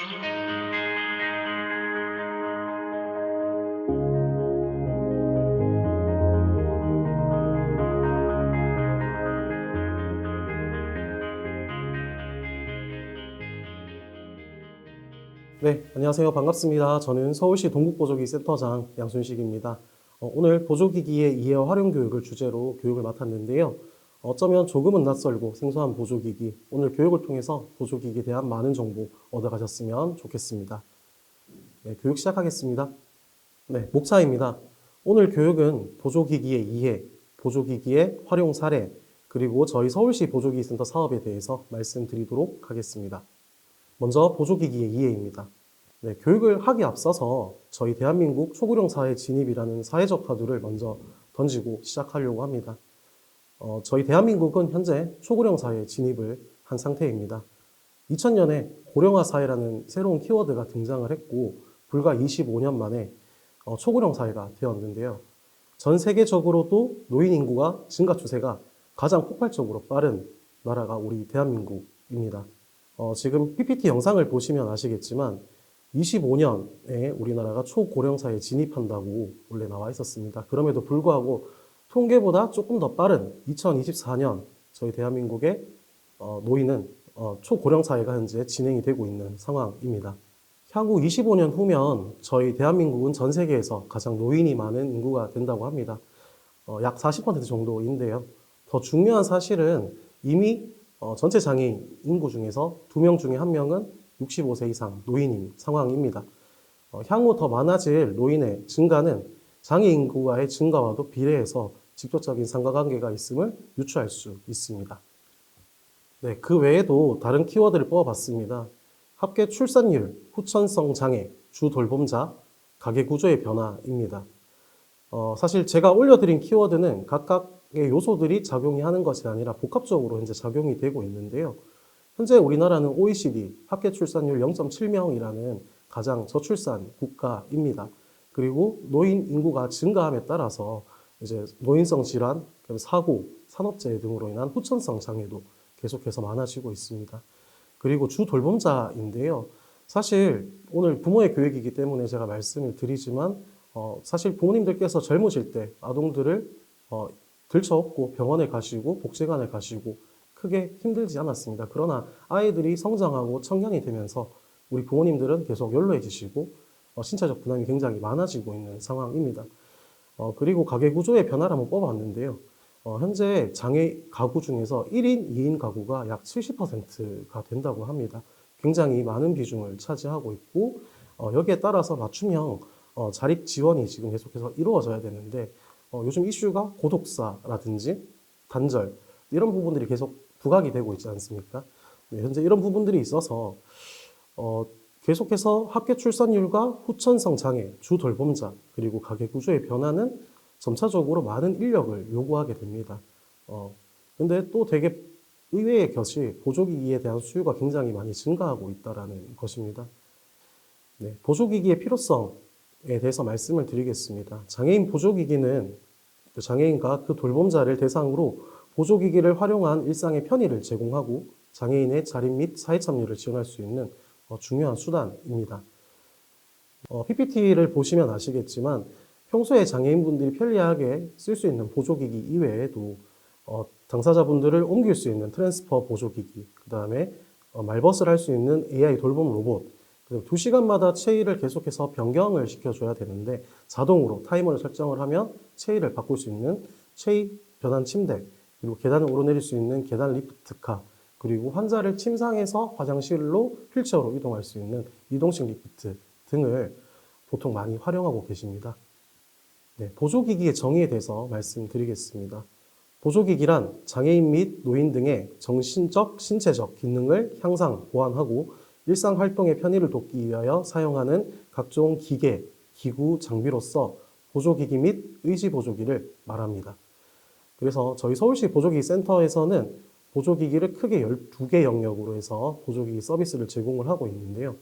네, 안녕하세요. 반갑습니다. 저는 서울시 동국보조기 센터장 양순식입니다. 오늘 보조기기의 이해와 활용 교육을 주제로 교육을 맡았는데요. 어쩌면 조금은 낯설고 생소한 보조기기, 오늘 교육을 통해서 보조기기에 대한 많은 정보 얻어가셨으면 좋겠습니다. 네, 교육 시작하겠습니다. 네, 목차입니다. 오늘 교육은 보조기기의 이해, 보조기기의 활용 사례, 그리고 저희 서울시 보조기기 센터 사업에 대해서 말씀드리도록 하겠습니다. 먼저 보조기기의 이해입니다. 네, 교육을 하기 앞서서 저희 대한민국 초고령 사회 진입이라는 사회적 화두를 먼저 던지고 시작하려고 합니다. 저희 대한민국은 현재 초고령 사회 진입을 한 상태입니다. 2000년에 고령화 사회라는 새로운 키워드가 등장을 했고 불과 25년 만에 초고령 사회가 되었는데요. 전 세계적으로도 노인 인구가 증가 추세가 가장 폭발적으로 빠른 나라가 우리 대한민국입니다. 지금 PPT 영상을 보시면 아시겠지만 25년에 우리나라가 초고령사에 진입한다고 원래 나와 있었습니다. 그럼에도 불구하고 통계보다 조금 더 빠른 2024년 저희 대한민국의 노인은 초고령사회가 현재 진행이 되고 있는 상황입니다. 향후 25년 후면 저희 대한민국은 전 세계에서 가장 노인이 많은 인구가 된다고 합니다. 약 40% 정도인데요. 더 중요한 사실은 이미 전체 장애인 인구 중에서 2명 중에 1명은 65세 이상 노인인 상황입니다. 향후 더 많아질 노인의 증가는 장애 인구와의 증가와도 비례해서 직접적인 상관관계가 있음을 유추할 수 있습니다. 네, 그 외에도 다른 키워드를 뽑아봤습니다. 합계 출산율, 후천성 장애, 주돌봄자, 가계구조의 변화입니다. 사실 제가 올려드린 키워드는 각각의 요소들이 작용이 하는 것이 아니라 복합적으로 현재 작용이 되고 있는데요. 현재 우리나라는 OECD 합계 출산율 0.7명이라는 가장 저출산 국가입니다. 그리고 노인 인구가 증가함에 따라서 이제 노인성 질환, 사고, 산업재해 등으로 인한 후천성 장애도 계속해서 많아지고 있습니다. 그리고 주돌봄자인데요. 사실 오늘 부모의 교육이기 때문에 제가 말씀을 드리지만 사실 부모님들께서 젊으실 때 아동들을 들쳐업고 병원에 가시고 복지관에 가시고 크게 힘들지 않았습니다. 그러나 아이들이 성장하고 청년이 되면서 우리 부모님들은 계속 연로해지시고 신체적 부담이 굉장히 많아지고 있는 상황입니다. 그리고 가계구조의 변화를 한번 뽑아봤는데요. 현재 장애 가구 중에서 1인, 2인 가구가 약 70%가 된다고 합니다. 굉장히 많은 비중을 차지하고 있고 여기에 따라서 맞춤형 자립 지원이 지금 계속해서 이루어져야 되는데 요즘 이슈가 고독사라든지 단절 이런 부분들이 계속 부각이 되고 있지 않습니까? 네, 현재 이런 부분들이 있어서 계속해서 합계 출산율과 후천성 장애, 주돌봄자 그리고 가계구조의 변화는 점차적으로 많은 인력을 요구하게 됩니다. 근데 또 되게 의외의 것이 보조기기에 대한 수요가 굉장히 많이 증가하고 있다는 것입니다. 네, 보조기기의 필요성에 대해서 말씀을 드리겠습니다. 장애인 보조기기는 장애인과 그 돌봄자를 대상으로 보조기기를 활용한 일상의 편의를 제공하고 장애인의 자립 및 사회 참여를 지원할 수 있는 중요한 수단입니다. PPT를 보시면 아시겠지만 평소에 장애인분들이 편리하게 쓸 수 있는 보조기기 이외에도 당사자분들을 옮길 수 있는 트랜스퍼 보조기기, 그 다음에 말벗을 할 수 있는 AI 돌봄 로봇, 2시간마다 체위를 계속해서 변경을 시켜줘야 되는데 자동으로 타이머를 설정을 하면 체위를 바꿀 수 있는 체위 변환 침대, 그리고 계단을 오르내릴 수 있는 계단 리프트카, 그리고 환자를 침상에서 화장실로 휠체어로 이동할 수 있는 이동식 리프트 등을 보통 많이 활용하고 계십니다. 네, 보조기기의 정의에 대해서 말씀드리겠습니다. 보조기기란 장애인 및 노인 등의 정신적, 신체적 기능을 향상, 보완하고 일상활동의 편의를 돕기 위하여 사용하는 각종 기계, 기구, 장비로서 보조기기 및 의지보조기를 말합니다. 그래서 저희 서울시 보조기기 센터에서는 보조기기를 크게 12개 영역으로 해서 보조기기 서비스를 제공을 하고 있는데요.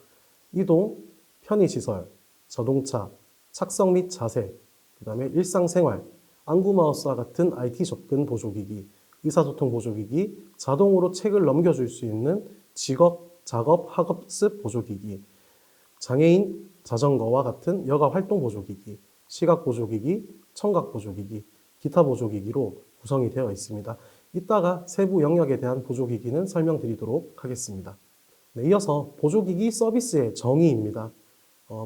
이동, 편의시설, 자동차, 착석 및 자세, 그 다음에 일상생활, 안구마우스와 같은 IT 접근 보조기기, 의사소통 보조기기, 자동으로 책을 넘겨줄 수 있는 직업, 작업, 학업습 보조기기, 장애인 자전거와 같은 여가 활동 보조기기, 시각 보조기기, 청각 보조기기, 기타 보조기기로 구성이 되어 있습니다. 이따가 세부 영역에 대한 보조기기는 설명드리도록 하겠습니다. 네, 이어서 보조기기 서비스의 정의입니다.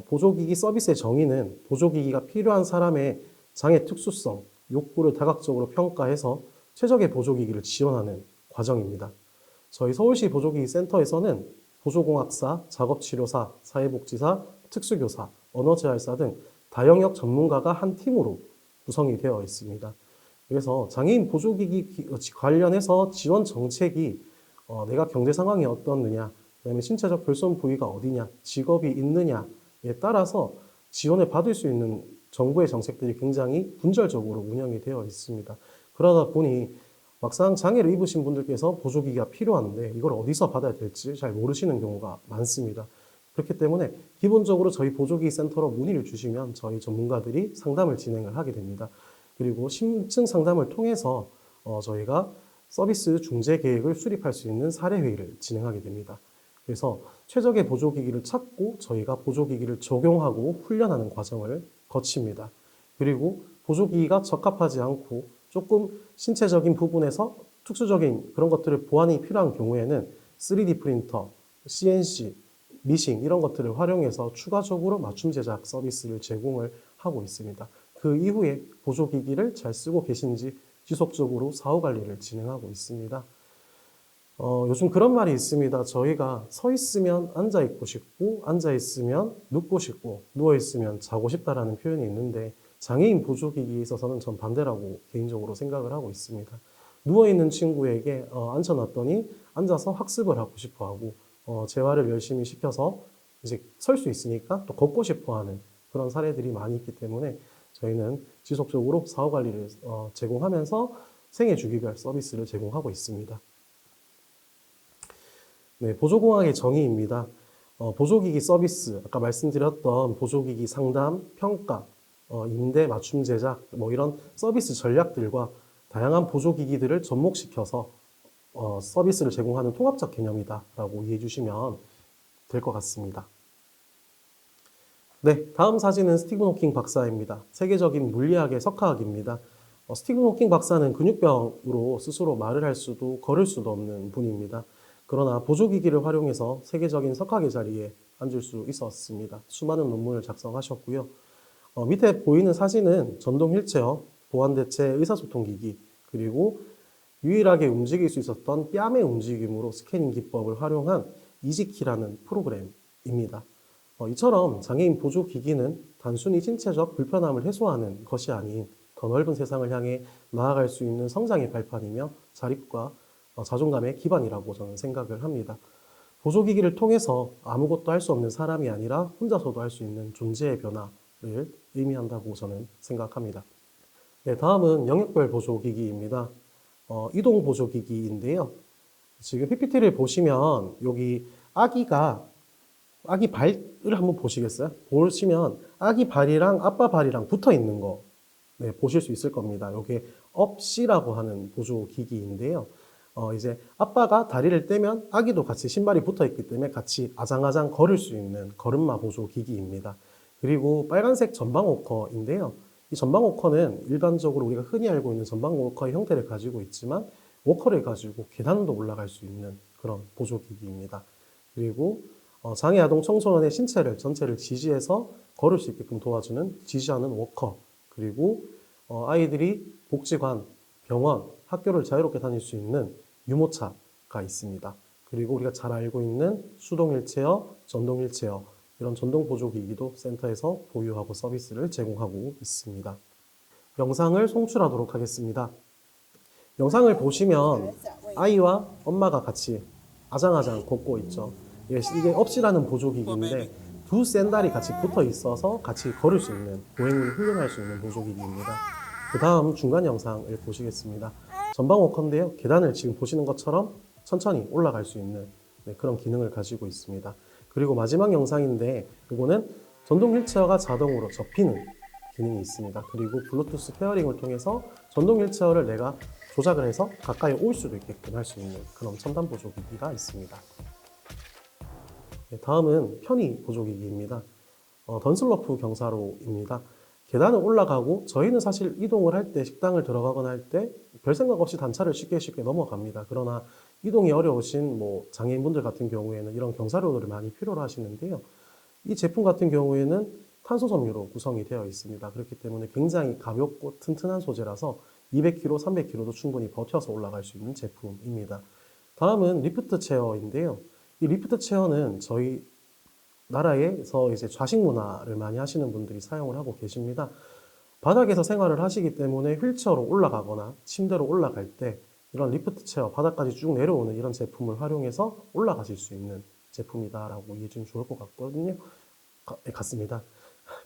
보조기기 서비스의 정의는 보조기기가 필요한 사람의 장애 특수성, 욕구를 다각적으로 평가해서 최적의 보조기기를 지원하는 과정입니다. 저희 서울시 보조기기 센터에서는 보조공학사, 작업치료사, 사회복지사, 특수교사, 언어재활사 등 다영역 전문가가 한 팀으로 구성이 되어 있습니다. 그래서 장애인 보조기기 관련해서 지원 정책이 내가 경제 상황이 어떻느냐, 그다음에 신체적 결손 부위가 어디냐, 직업이 있느냐에 따라서 지원을 받을 수 있는 정부의 정책들이 굉장히 분절적으로 운영이 되어 있습니다. 그러다 보니 막상 장애를 입으신 분들께서 보조기기가 필요한데 이걸 어디서 받아야 될지 잘 모르시는 경우가 많습니다. 그렇기 때문에 기본적으로 저희 보조기기 센터로 문의를 주시면 저희 전문가들이 상담을 진행을 하게 됩니다. 그리고 심층 상담을 통해서 저희가 서비스 중재 계획을 수립할 수 있는 사례 회의를 진행하게 됩니다. 그래서 최적의 보조기기를 찾고 저희가 보조기기를 적용하고 훈련하는 과정을 거칩니다. 그리고 보조기기가 적합하지 않고 조금 신체적인 부분에서 특수적인 그런 것들을 보완이 필요한 경우에는 3D 프린터, CNC, 미싱 이런 것들을 활용해서 추가적으로 맞춤 제작 서비스를 제공을 하고 있습니다. 그 이후에 보조기기를 잘 쓰고 계신지 지속적으로 사후 관리를 진행하고 있습니다. 요즘 그런 말이 있습니다. 저희가 서 있으면 앉아 있고 싶고, 앉아 있으면 눕고 싶고, 누워 있으면 자고 싶다라는 표현이 있는데 장애인 보조기기에 있어서는 전 반대라고 개인적으로 생각을 하고 있습니다. 누워 있는 친구에게 앉혀놨더니 앉아서 학습을 하고 싶어하고 재활을 열심히 시켜서 이제 설 수 있으니까 또 걷고 싶어하는 그런 사례들이 많이 있기 때문에 저희는 지속적으로 사후 관리를 제공하면서 생애 주기별 서비스를 제공하고 있습니다. 네, 보조공학의 정의입니다. 보조기기 서비스, 아까 말씀드렸던 보조기기 상담, 평가, 임대, 맞춤 제작, 뭐 이런 서비스 전략들과 다양한 보조기기들을 접목시켜서 서비스를 제공하는 통합적 개념이다라고 이해해 주시면 될 것 같습니다. 네, 다음 사진은 스티븐 호킹 박사입니다. 세계적인 물리학의 석학입니다. 스티븐 호킹 박사는 근육병으로 스스로 말을 할 수도 걸을 수도 없는 분입니다. 그러나 보조기기를 활용해서 세계적인 석학의 자리에 앉을 수 있었습니다. 수많은 논문을 작성하셨고요. 밑에 보이는 사진은 전동 휠체어, 보완대체 의사소통기기, 그리고 유일하게 움직일 수 있었던 뺨의 움직임으로 스캐닝 기법을 활용한 이지키라는 프로그램입니다. 이처럼 장애인 보조기기는 단순히 신체적 불편함을 해소하는 것이 아닌 더 넓은 세상을 향해 나아갈 수 있는 성장의 발판이며 자립과 자존감의 기반이라고 저는 생각을 합니다. 보조기기를 통해서 아무것도 할 수 없는 사람이 아니라 혼자서도 할 수 있는 존재의 변화를 의미한다고 저는 생각합니다. 네, 다음은 영역별 보조기기입니다. 이동 보조기기인데요. 지금 PPT를 보시면 여기 아기 발을 한번 보시겠어요? 보시면 아기 발이랑 아빠 발이랑 붙어 있는 거 네, 보실 수 있을 겁니다. 이게 업시라고 하는 보조기기인데요. 이제 아빠가 다리를 떼면 아기도 같이 신발이 붙어 있기 때문에 같이 아장아장 걸을 수 있는 걸음마 보조기기입니다. 그리고 빨간색 전방 워커인데요. 이 전방 워커는 일반적으로 우리가 흔히 알고 있는 전방 워커의 형태를 가지고 있지만 워커를 가지고 계단도 올라갈 수 있는 그런 보조기기입니다. 그리고 장애 아동 청소년의 신체를 전체를 지지해서 걸을 수 있게끔 도와주는 지지하는 워커, 그리고 아이들이 복지관, 병원, 학교를 자유롭게 다닐 수 있는 유모차가 있습니다. 그리고 우리가 잘 알고 있는 수동 휠체어, 전동 휠체어 이런 전동 보조기기도 센터에서 보유하고 서비스를 제공하고 있습니다. 영상을 송출하도록 하겠습니다. 영상을 보시면 아이와 엄마가 같이 아장아장 걷고 있죠. 이게 업시라는 보조기기인데 두 샌달이 같이 붙어 있어서 같이 걸을 수 있는, 보행을 훈련할 수 있는 보조기기입니다. 그 다음 중간 영상을 보시겠습니다. 전방 워커인데요. 계단을 지금 보시는 것처럼 천천히 올라갈 수 있는 그런 기능을 가지고 있습니다. 그리고 마지막 영상인데 이거는 전동 휠체어가 자동으로 접히는 기능이 있습니다. 그리고 블루투스 페어링을 통해서 전동 휠체어를 내가 조작을 해서 가까이 올 수도 있게끔 할 수 있는 그런 첨단 보조기기가 있습니다. 네, 다음은 편의 보조기기입니다. 던슬러프 경사로입니다. 계단을 올라가고 저희는 사실 이동을 할 때 식당을 들어가거나 할 때 별 생각 없이 단차를 쉽게 넘어갑니다. 그러나 이동이 어려우신 뭐 장애인분들 같은 경우에는 이런 경사로들을 많이 필요로 하시는데요. 이 제품 같은 경우에는 탄소 섬유로 구성이 되어 있습니다. 그렇기 때문에 굉장히 가볍고 튼튼한 소재라서 200kg, 300kg도 충분히 버텨서 올라갈 수 있는 제품입니다. 다음은 리프트 체어인데요. 이 리프트 체어는 저희 나라에서 이제 좌식 문화를 많이 하시는 분들이 사용을 하고 계십니다. 바닥에서 생활을 하시기 때문에 휠체어로 올라가거나 침대로 올라갈 때 이런 리프트 체어, 바닥까지 쭉 내려오는 이런 제품을 활용해서 올라가실 수 있는 제품이다라고 이해 주면 좋을 것 같거든요. 같습니다.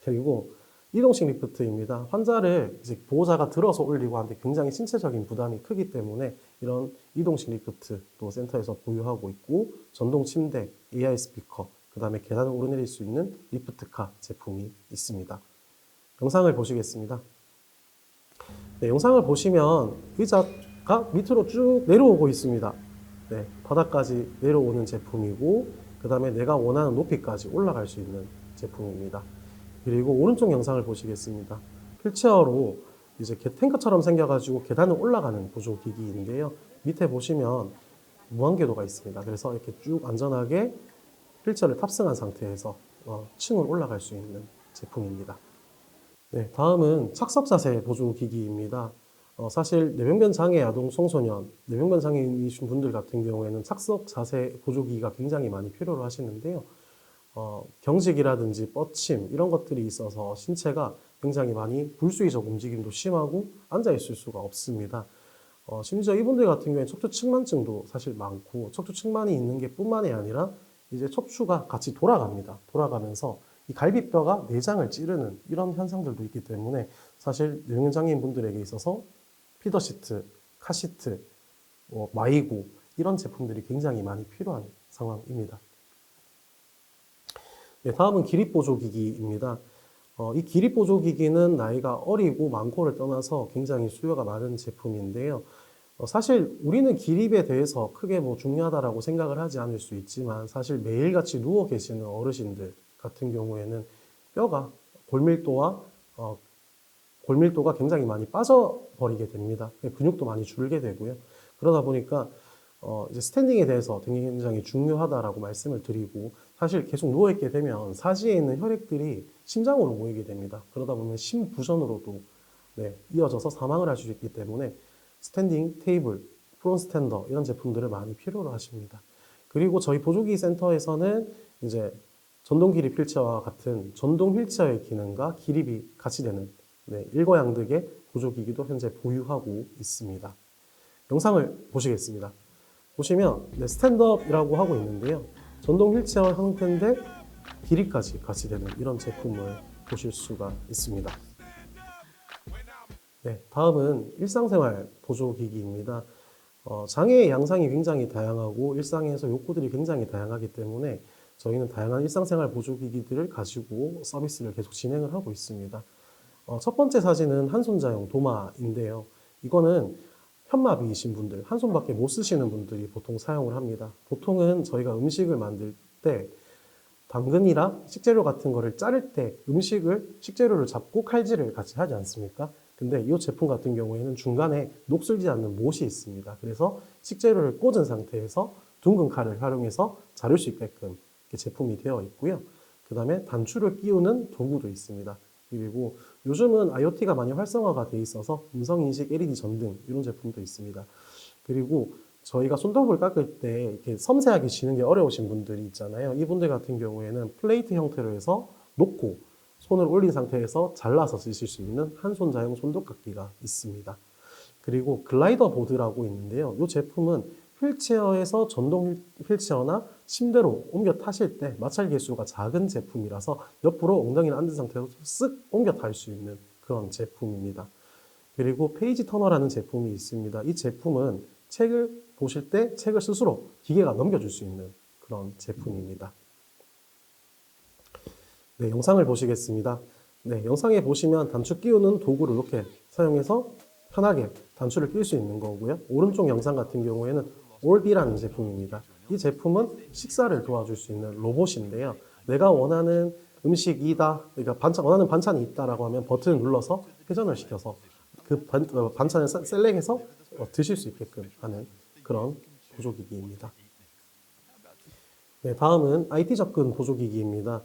그리고 이동식 리프트입니다. 환자를 이제 보호자가 들어서 올리고 하는데 굉장히 신체적인 부담이 크기 때문에 이런 이동식 리프트도 센터에서 보유하고 있고 전동 침대, AI 스피커, 그 다음에 계단을 오르내릴 수 있는 리프트카 제품이 있습니다. 영상을 보시겠습니다. 네, 영상을 보시면 의자가 밑으로 쭉 내려오고 있습니다. 네, 바닥까지 내려오는 제품이고 그 다음에 내가 원하는 높이까지 올라갈 수 있는 제품입니다. 그리고 오른쪽 영상을 보시겠습니다. 휠체어로 이제 탱크처럼 생겨가지고 계단을 올라가는 보조기기인데요. 밑에 보시면 무한궤도가 있습니다. 그래서 이렇게 쭉 안전하게 휠체어를 탑승한 상태에서 층을 올라갈 수 있는 제품입니다. 네, 다음은 착석자세 보조기기입니다. 사실 뇌병변 장애 아동 청소년, 뇌병변 장애이신 분들 같은 경우에는 착석 자세 보조기기가 굉장히 많이 필요로 하시는데요. 경직이라든지 뻗침 이런 것들이 있어서 신체가 굉장히 많이 불수의적 움직임도 심하고 앉아 있을 수가 없습니다. 심지어 이분들 같은 경우에 척추측만증도 사실 많고 척추측만이 있는 게 뿐만이 아니라 이제 척추가 같이 돌아갑니다. 돌아가면서 이 갈비뼈가 내장을 찌르는 이런 현상들도 있기 때문에 사실 뇌병변 장애인 분들에게 있어서 피더시트, 카시트, 마이고 이런 제품들이 굉장히 많이 필요한 상황입니다. 네, 다음은 기립보조기기입니다. 이 기립보조기기는 나이가 어리고 많고를 떠나서 굉장히 수요가 많은 제품인데요. 사실 우리는 기립에 대해서 크게 뭐 중요하다라고 생각을 하지 않을 수 있지만 사실 매일같이 누워 계시는 어르신들 같은 경우에는 뼈가 골밀도가 굉장히 많이 빠져버리게 됩니다. 근육도 많이 줄게 되고요. 그러다 보니까 이제 스탠딩에 대해서 굉장히 중요하다라고 말씀을 드리고 사실 계속 누워있게 되면 사지에 있는 혈액들이 심장으로 모이게 됩니다. 그러다 보면 심부전으로도 이어져서 사망을 할 수 있기 때문에 스탠딩 테이블, 프론스탠더 이런 제품들을 많이 필요로 하십니다. 그리고 저희 보조기기 센터에서는 이제 전동 기립 휠체어와 같은 전동 휠체어의 기능과 기립이 같이 되는 일거양득의 보조기기도 현재 보유하고 있습니다. 영상을 보시겠습니다. 보시면 스탠드업이라고 하고 있는데요. 전동 휠체어 형태인데 기립까지 같이 되는 이런 제품을 보실 수가 있습니다. 네, 다음은 일상생활 보조기기입니다. 장애의 양상이 굉장히 다양하고 일상에서 욕구들이 굉장히 다양하기 때문에 저희는 다양한 일상생활 보조기기들을 가지고 서비스를 계속 진행을 하고 있습니다. 첫 번째 사진은 한손자용 도마인데요. 이거는 현마비이신 분들, 한 손밖에 못 쓰시는 분들이 보통 사용을 합니다. 보통은 저희가 음식을 만들 때 당근이랑 식재료 같은 거를 자를 때 식재료를 잡고 칼질을 같이 하지 않습니까? 근데 이 제품 같은 경우에는 중간에 녹슬지 않는 못이 있습니다. 그래서 식재료를 꽂은 상태에서 둥근 칼을 활용해서 자를 수 있게끔 제품이 되어 있고요. 그 다음에 단추를 끼우는 도구도 있습니다. 그리고 요즘은 IoT가 많이 활성화가 돼 있어서 음성인식 LED 전등 이런 제품도 있습니다. 그리고 저희가 손톱을 깎을 때 이렇게 섬세하게 쥐는 게 어려우신 분들이 있잖아요. 이분들 같은 경우에는 플레이트 형태로 해서 놓고 손을 올린 상태에서 잘라서 쓰실 수 있는 한손자용 손톱깎이가 있습니다. 그리고 글라이더 보드라고 있는데요. 이 제품은 휠체어에서 전동 휠체어나 침대로 옮겨 타실 때 마찰 개수가 작은 제품이라서 옆으로 엉덩이를 앉은 상태에서 쓱 옮겨 탈 수 있는 그런 제품입니다. 그리고 페이지 터너라는 제품이 있습니다. 이 제품은 책을 보실 때 책을 스스로 기계가 넘겨줄 수 있는 그런 제품입니다. 네, 영상을 보시겠습니다. 네, 영상에 보시면 단추 끼우는 도구를 이렇게 사용해서 편하게 단추를 낄 수 있는 거고요. 오른쪽 영상 같은 경우에는 올비라는 제품입니다. 이 제품은 식사를 도와줄 수 있는 로봇인데요. 내가 원하는 음식이다, 그러니까 원하는 반찬이 있다라고 하면 버튼을 눌러서 회전을 시켜서 그 반찬을 셀렉해서 드실 수 있게끔 하는 그런 보조기기입니다. 네, 다음은 IT 접근 보조기기입니다.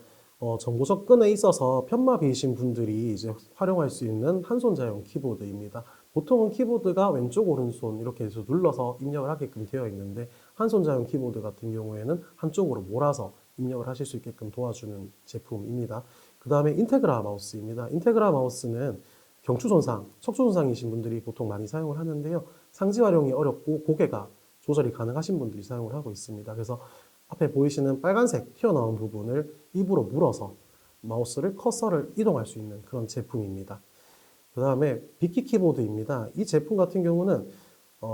정보 접근에 있어서 편마비이신 분들이 이제 활용할 수 있는 한손자용 키보드입니다. 보통은 키보드가 왼쪽, 오른손 이렇게 해서 눌러서 입력을 하게끔 되어 있는데 한손자용 키보드 같은 경우에는 한쪽으로 몰아서 입력을 하실 수 있게끔 도와주는 제품입니다. 그 다음에 인테그라 마우스입니다. 인테그라 마우스는 경추 손상, 척추 손상이신 분들이 보통 많이 사용을 하는데요. 상지 활용이 어렵고 고개가 조절이 가능하신 분들이 사용을 하고 있습니다. 그래서 앞에 보이시는 빨간색 튀어나온 부분을 입으로 물어서 마우스를 커서를 이동할 수 있는 그런 제품입니다. 그 다음에 빅키 키보드입니다. 이 제품 같은 경우는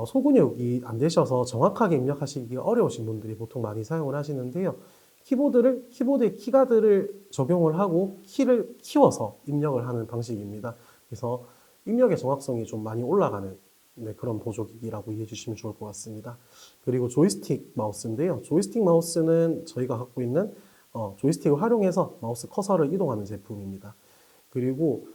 소근육이 안 되셔서 정확하게 입력하시기 어려우신 분들이 보통 많이 사용을 하시는데요. 키보드에 키가드를 적용을 하고 키를 키워서 입력을 하는 방식입니다. 그래서 입력의 정확성이 좀 많이 올라가는 그런 보조기기라고 이해해 주시면 좋을 것 같습니다. 그리고 조이스틱 마우스인데요. 조이스틱 마우스는 저희가 갖고 있는 조이스틱을 활용해서 마우스 커서를 이동하는 제품입니다. 그리고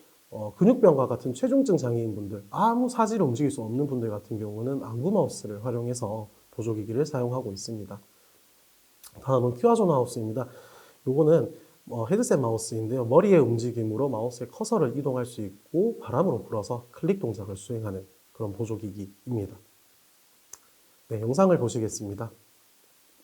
근육병과 같은 체중증 장애인분들, 아무 사지로 움직일 수 없는 분들 같은 경우는 안구 마우스를 활용해서 보조기기를 사용하고 있습니다. 다음은 큐아조 마우스입니다. 요거는 헤드셋 마우스인데요. 머리의 움직임으로 마우스의 커서를 이동할 수 있고 바람으로 불어서 클릭 동작을 수행하는 그런 보조기기입니다. 네, 영상을 보시겠습니다.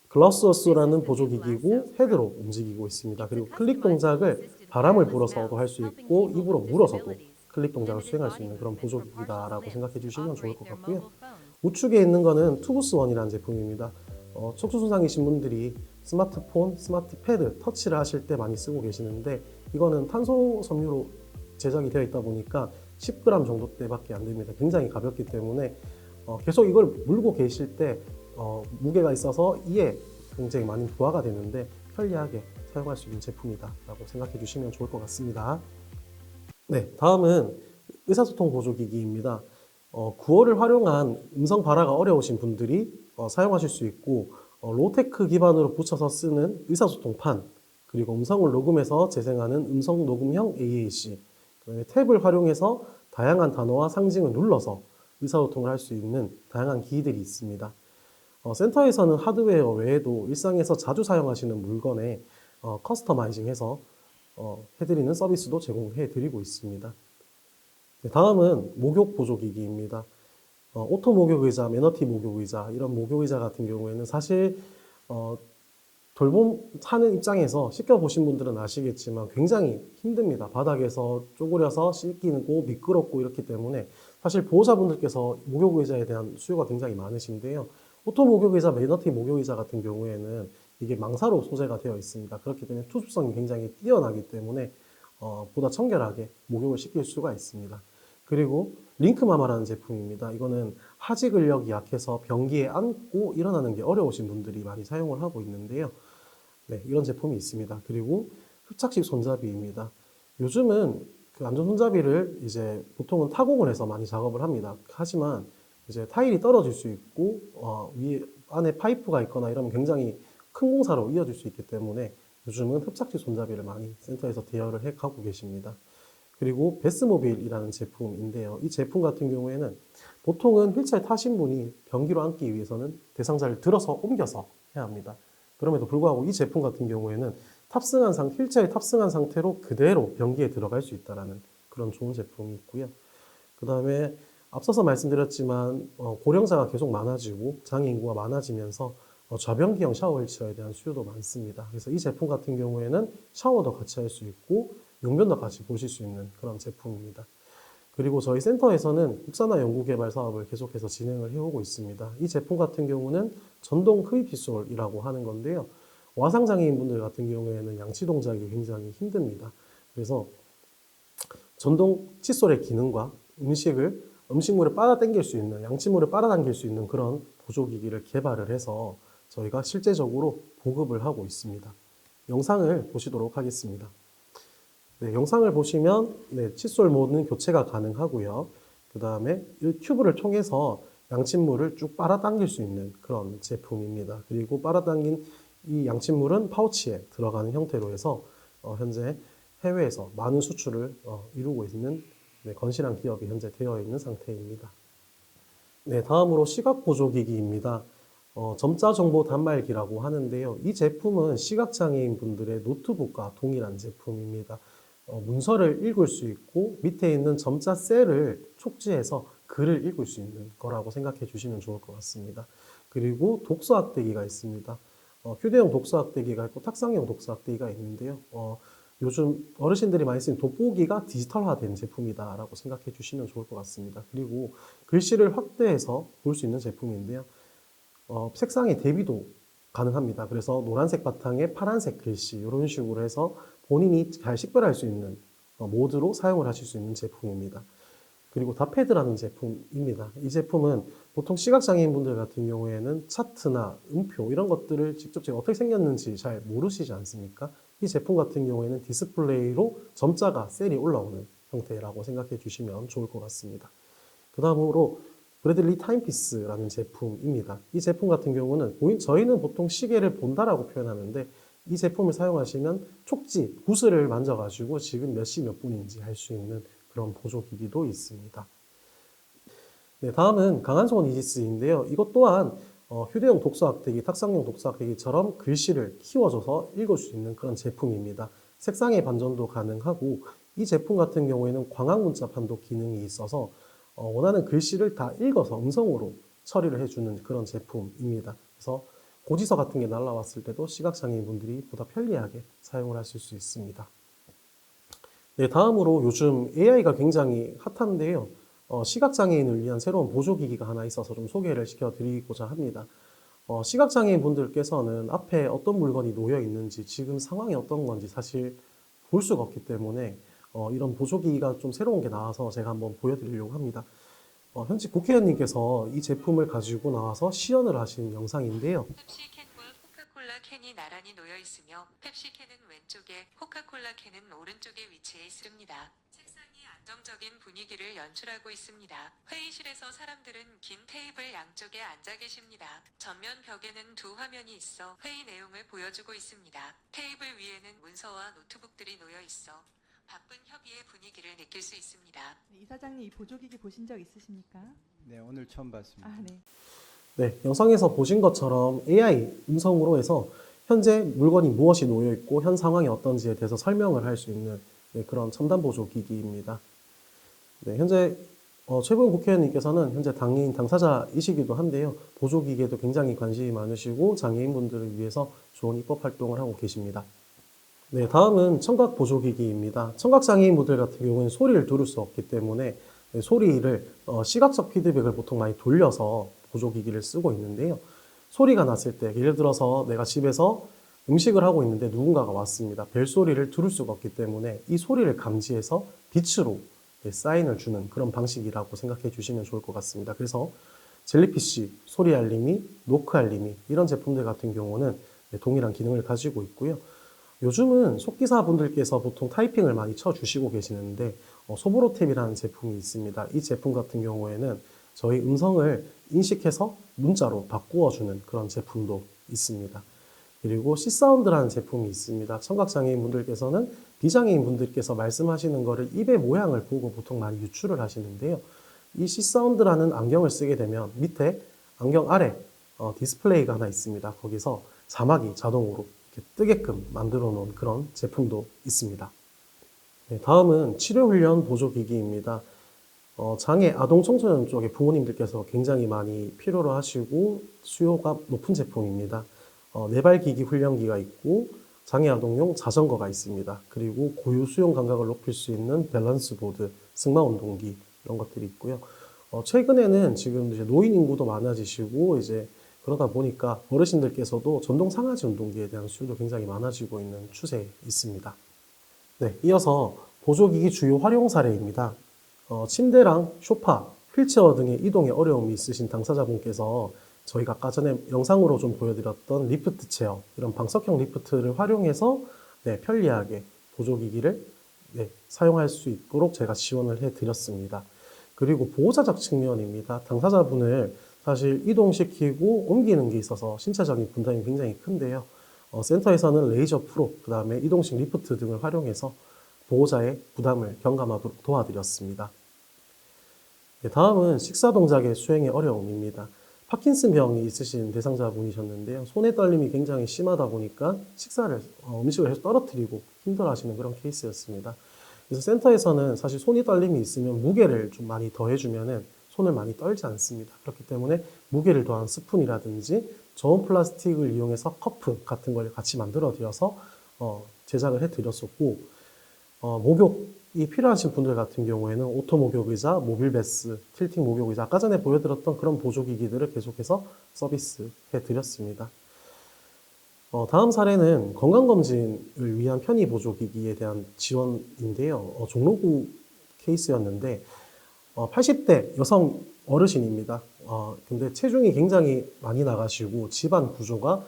글라우스워스라는 보조기기고 헤드로 움직이고 있습니다. 그리고 클릭 동작을 바람을 불어서도 할 수 있고 입으로 물어서도 클릭 동작을 수행할 수 있는 그런 보조기기다라고 생각해 주시면 좋을 것 같고요. 우측에 있는 거는 투부스원이라는 제품입니다. 척추 손상이신 분들이 스마트폰, 스마트패드, 터치를 하실 때 많이 쓰고 계시는데 이거는 탄소 섬유로 제작이 되어 있다 보니까 10g 정도대밖에 안 됩니다. 굉장히 가볍기 때문에 계속 이걸 물고 계실 때 무게가 있어서 이에 굉장히 많이 부하가 되는데 편리하게 사용할 수 있는 제품이다라고 생각해 주시면 좋을 것 같습니다. 네, 다음은 의사소통 보조기기입니다. 구어를 활용한 음성 발화가 어려우신 분들이 사용하실 수 있고 로테크 기반으로 붙여서 쓰는 의사소통판, 그리고 음성을 녹음해서 재생하는 음성 녹음형 AAC, 그다음에 탭을 활용해서 다양한 단어와 상징을 눌러서 의사소통을 할 수 있는 다양한 기기들이 있습니다. 센터에서는 하드웨어 외에도 일상에서 자주 사용하시는 물건에 커스터마이징해서 해드리는 서비스도 제공해드리고 있습니다. 네, 다음은 목욕 보조기기입니다. 오토 목욕 의자, 매너티 목욕 의자, 이런 목욕 의자 같은 경우에는 사실 돌봄 하는 입장에서 씻겨보신 분들은 아시겠지만 굉장히 힘듭니다. 바닥에서 쪼그려서 씻기고 미끄럽고 이렇기 때문에 사실 보호자분들께서 목욕 의자에 대한 수요가 굉장히 많으신데요. 오토 목욕 의자, 매너티 목욕 의자 같은 경우에는 이게 망사로 소재가 되어 있습니다. 그렇기 때문에 투습성이 굉장히 뛰어나기 때문에 보다 청결하게 목욕을 시킬 수가 있습니다. 그리고 링크마마라는 제품입니다. 이거는 하지 근력이 약해서 변기에 앉고 일어나는 게 어려우신 분들이 많이 사용을 하고 있는데요. 네, 이런 제품이 있습니다. 그리고 흡착식 손잡이입니다. 요즘은 그 안전 손잡이를 이제 보통은 타공을 해서 많이 작업을 합니다. 하지만 이제 타일이 떨어질 수 있고 위에 안에 파이프가 있거나 이러면 굉장히 큰 공사로 이어질 수 있기 때문에 요즘은 흡착식 손잡이를 많이 센터에서 대여를 해 가고 계십니다. 그리고 베스모빌이라는 제품인데요. 이 제품 같은 경우에는 보통은 휠체어 타신 분이 변기로 앉기 위해서는 대상자를 들어서 옮겨서 해야 합니다. 그럼에도 불구하고 이 제품 같은 경우에는 휠체어에 탑승한 상태로 그대로 변기에 들어갈 수 있다는 그런 좋은 제품이 있고요. 그 다음에 앞서서 말씀드렸지만 고령자가 계속 많아지고 장애 인구가 많아지면서 좌변기형 샤워 휠체어에 대한 수요도 많습니다. 그래서 이 제품 같은 경우에는 샤워도 같이 할 수 있고 용변도 같이 보실 수 있는 그런 제품입니다. 그리고 저희 센터에서는 국산화 연구개발 사업을 계속해서 진행을 해오고 있습니다. 이 제품 같은 경우는 전동 흡입 칫솔이라고 하는 건데요. 와상장애인분들 같은 경우에는 양치 동작이 굉장히 힘듭니다. 그래서 전동 칫솔의 기능과 음식물을 빨아당길 수 있는, 양치물을 빨아당길 수 있는 그런 보조기기를 개발을 해서 저희가 실제적으로 보급을 하고 있습니다. 영상을 보시도록 하겠습니다. 네, 영상을 보시면 칫솔 모드는 교체가 가능하고요. 그 다음에 이 큐브를 통해서 양침물을 쭉 빨아당길 수 있는 그런 제품입니다. 그리고 빨아당긴 이 양침물은 파우치에 들어가는 형태로 해서 현재 해외에서 많은 수출을 이루고 있는 건실한 기업이 현재 되어 있는 상태입니다. 네, 다음으로 시각보조기기입니다. 점자정보 단말기라고 하는데요. 이 제품은 시각장애인 분들의 노트북과 동일한 제품입니다. 문서를 읽을 수 있고 밑에 있는 점자 셀을 촉지해서 글을 읽을 수 있는 거라고 생각해 주시면 좋을 것 같습니다. 그리고 독서학대기가 있습니다. 휴대용 독서학대기가 있고 탁상용 독서학대기가 있는데요. 요즘 어르신들이 많이 쓰는 돋보기가 디지털화된 제품이다라고 생각해 주시면 좋을 것 같습니다. 그리고 글씨를 확대해서 볼 수 있는 제품인데요. 색상의 대비도 가능합니다. 그래서 노란색 바탕에 파란색 글씨 이런 식으로 해서 본인이 잘 식별할 수 있는 모드로 사용을 하실 수 있는 제품입니다. 그리고 다패드라는 제품입니다. 이 제품은 보통 시각장애인분들 같은 경우에는 차트나 음표 이런 것들을 직접 제가 어떻게 생겼는지 잘 모르시지 않습니까? 이 제품 같은 경우에는 디스플레이로 점자가 셀이 올라오는 형태라고 생각해 주시면 좋을 것 같습니다. 그 다음으로 브래들리 타임피스라는 제품입니다. 이 제품 같은 경우는 저희는 보통 시계를 본다라고 표현하는데 이 제품을 사용하시면 촉지, 구슬을 만져가지고 지금 몇 시 몇 분인지 알 수 있는 그런 보조기기도 있습니다. 네, 다음은 강한손 이지스인데요. 이것 또한 휴대용 독서학대기, 탁상용 독서학대기처럼 글씨를 키워줘서 읽을 수 있는 그런 제품입니다. 색상의 반전도 가능하고 이 제품 같은 경우에는 광학문자 판독 기능이 있어서 원하는 글씨를 다 읽어서 음성으로 처리를 해주는 그런 제품입니다. 그래서 고지서 같은 게 날라왔을 때도 시각장애인분들이 보다 편리하게 사용을 하실 수 있습니다. 네, 다음으로 요즘 AI가 굉장히 핫한데요. 시각장애인을 위한 새로운 보조기기가 하나 있어서 좀 소개를 시켜드리고자 합니다. 시각장애인 분들께서는 앞에 어떤 물건이 놓여 있는지 지금 상황이 어떤 건지 사실 볼 수가 없기 때문에 이런 보조기기가 좀 새로운 게 나와서 제가 한번 보여드리려고 합니다. 현재 국회의원님께서 이 제품을 가지고 나와서 시연을 하신 영상인데요. 펩시 캔과 코카콜라 캔이 나란히 놓여 있으며 펩시 캔은 왼쪽에, 코카콜라 캔은 오른쪽에 위치해 있습니다. 책상이 안정적인 분위기를 연출하고 있습니다. 회의실에서 사람들은 긴 테이블 양쪽에 앉아 계십니다. 전면 벽에는 두 화면이 있어 회의 내용을 보여주고 있습니다. 테이블 위에는 문서와 노트북들이 놓여 있어 바쁜 협의의 분위기를 느낄 수 있습니다. 이사장님, 이 보조기기 보신 적 있으십니까? 네, 오늘 처음 봤습니다. 네. 네, 영상에서 보신 것처럼 AI 음성으로 해서 현재 물건이 무엇이 놓여 있고 현 상황이 어떤지에 대해서 설명을 할 수 있는 그런 첨단 보조기기입니다. 네, 현재 최고위 국회의원님께서는 현재 당인 당사자이시기도 한데요. 보조기기에도 굉장히 관심이 많으시고 장애인분들을 위해서 좋은 입법 활동을 하고 계십니다. 네, 다음은 청각 보조기기입니다. 청각장애인분들 같은 경우는 소리를 들을 수 없기 때문에 소리를 시각적 피드백을 보통 많이 돌려서 보조기기를 쓰고 있는데요. 소리가 났을 때 예를 들어서 내가 집에서 음식을 하고 있는데 누군가가 왔습니다. 벨소리를 들을 수가 없기 때문에 이 소리를 감지해서 빛으로 사인을 주는 그런 방식이라고 생각해 주시면 좋을 것 같습니다. 그래서 젤리피쉬, 소리 알림이, 노크 알림이 이런 제품들 같은 경우는 동일한 기능을 가지고 있고요. 요즘은 속기사분들께서 보통 타이핑을 많이 쳐주시고 계시는데 소보로탭이라는 제품이 있습니다. 이 제품 같은 경우에는 저희 음성을 인식해서 문자로 바꾸어주는 그런 제품도 있습니다. 그리고 C사운드라는 제품이 있습니다. 청각장애인 분들께서는 비장애인 분들께서 말씀하시는 거를 입의 모양을 보고 보통 많이 유추를 하시는데요. 이 C사운드라는 안경을 쓰게 되면 밑에 안경 아래 디스플레이가 하나 있습니다. 거기서 자막이 자동으로 이렇게 뜨게끔 만들어 놓은 그런 제품도 있습니다. 네, 다음은 치료훈련 보조기기입니다. 장애 아동 청소년 쪽에 부모님들께서 굉장히 많이 필요로 하시고 수요가 높은 제품입니다. 네발기기 훈련기가 있고 장애 아동용 자전거가 있습니다. 그리고 고유 수용 감각을 높일 수 있는 밸런스 보드, 승마 운동기 이런 것들이 있고요. 최근에는 지금 이제 노인 인구도 많아지시고 이제 그러다 보니까 어르신들께서도 전동 상하지 운동기에 대한 수요도 굉장히 많아지고 있는 추세에 있습니다. 네, 이어서 보조기기 주요 활용 사례입니다. 침대랑 소파, 휠체어 등의 이동에 어려움이 있으신 당사자분께서 저희가 아까 전에 영상으로 좀 보여드렸던 리프트 체어, 이런 방석형 리프트를 활용해서 편리하게 보조기기를 사용할 수 있도록 제가 지원을 해드렸습니다. 그리고 보호자적 측면입니다. 당사자분을 사실 이동시키고 옮기는 게 있어서 신체적인 분담이 굉장히 큰데요. 센터에서는 레이저 프로, 그 다음에 이동식 리프트 등을 활용해서 보호자의 부담을 경감하도록 도와드렸습니다. 네, 다음은 식사 동작의 수행의 어려움입니다. 파킨슨병이 있으신 대상자분이셨는데요. 손의 떨림이 굉장히 심하다 보니까 음식을 계속 떨어뜨리고 힘들어하시는 그런 케이스였습니다. 그래서 센터에서는 사실 손이 떨림이 있으면 무게를 좀 많이 더해주면은 손을 많이 떨지 않습니다. 그렇기 때문에 무게를 더한 스푼이라든지 저온 플라스틱을 이용해서 커프 같은 걸 같이 만들어 드려서 제작을 해 드렸었고, 목욕이 필요하신 분들 같은 경우에는 오토 목욕 의자, 모빌 베스, 틸팅 목욕 의자, 아까 전에 보여드렸던 그런 보조기기들을 계속해서 서비스 해 드렸습니다. 다음 사례는 건강검진을 위한 편의 보조기기에 대한 지원인데요. 종로구 케이스였는데 80대 여성 어르신입니다. 근데 체중이 굉장히 많이 나가시고 집안 구조가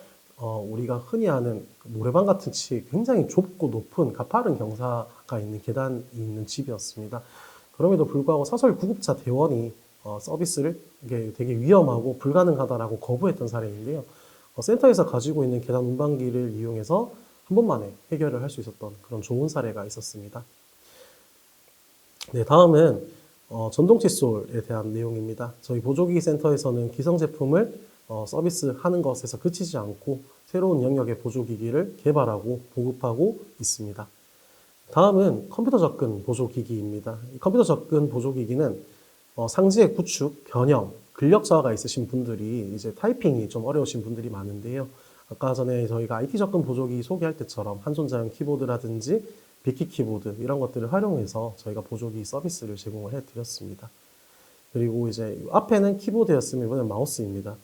우리가 흔히 아는 노래방 같은 치 굉장히 좁고 높은 가파른 경사가 있는 계단이 있는 집이었습니다. 그럼에도 불구하고 사설 구급차 대원이 서비스를 이게 되게 위험하고 불가능하다라고 거부했던 사례인데요. 센터에서 가지고 있는 계단 운반기를 이용해서 한 번만에 해결을 할 수 있었던 그런 좋은 사례가 있었습니다. 네, 다음은 전동 칫솔에 대한 내용입니다. 저희 보조기기 센터에서는 기성 제품을 서비스하는 것에서 그치지 않고 새로운 영역의 보조기기를 개발하고 보급하고 있습니다. 다음은 컴퓨터 접근 보조기기입니다. 컴퓨터 접근 보조기기는 상지의 구축, 변형, 근력 저하가 있으신 분들이 이제 타이핑이 좀 어려우신 분들이 많은데요. 아까 전에 저희가 IT 접근 보조기 소개할 때처럼 한손자용 키보드라든지 빅키 키보드 이런 것들을 활용해서 저희가 보조기 서비스를 제공을 해 드렸습니다. 그리고 이제 앞에는 키보드였으면 이번엔 마우스입니다.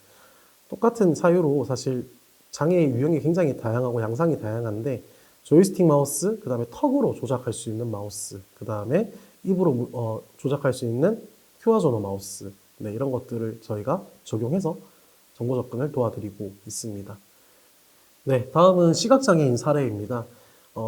똑같은 사유로 사실 장애의 유형이 굉장히 다양하고 양상이 다양한데 조이스틱 마우스, 그 다음에 턱으로 조작할 수 있는 마우스, 그 다음에 입으로 조작할 수 있는 큐아조노 마우스, 네, 이런 것들을 저희가 적용해서 정보 접근을 도와드리고 있습니다. 네, 다음은 시각장애인 사례입니다.